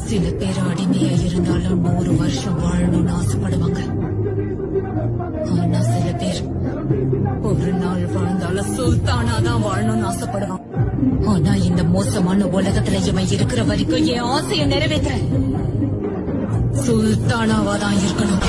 சில பேர் அடிமையா இருந்தாலும் 100 வருஷம் வாழணும்னு ஆசைப்படுவாங்க. ஆனா சில பேர் ஒரு நாள் வாழ்ந்தாலும் சுல்தானா தான் வாழணும்னு ஆசைப்படுவான். ஆனா இந்த மோசமான உலகத்துல இவன் இருக்கிற வரைக்கும் என் ஆசையை நிறைவேற்ற சுல்தானாவா தான் இருக்கணும்.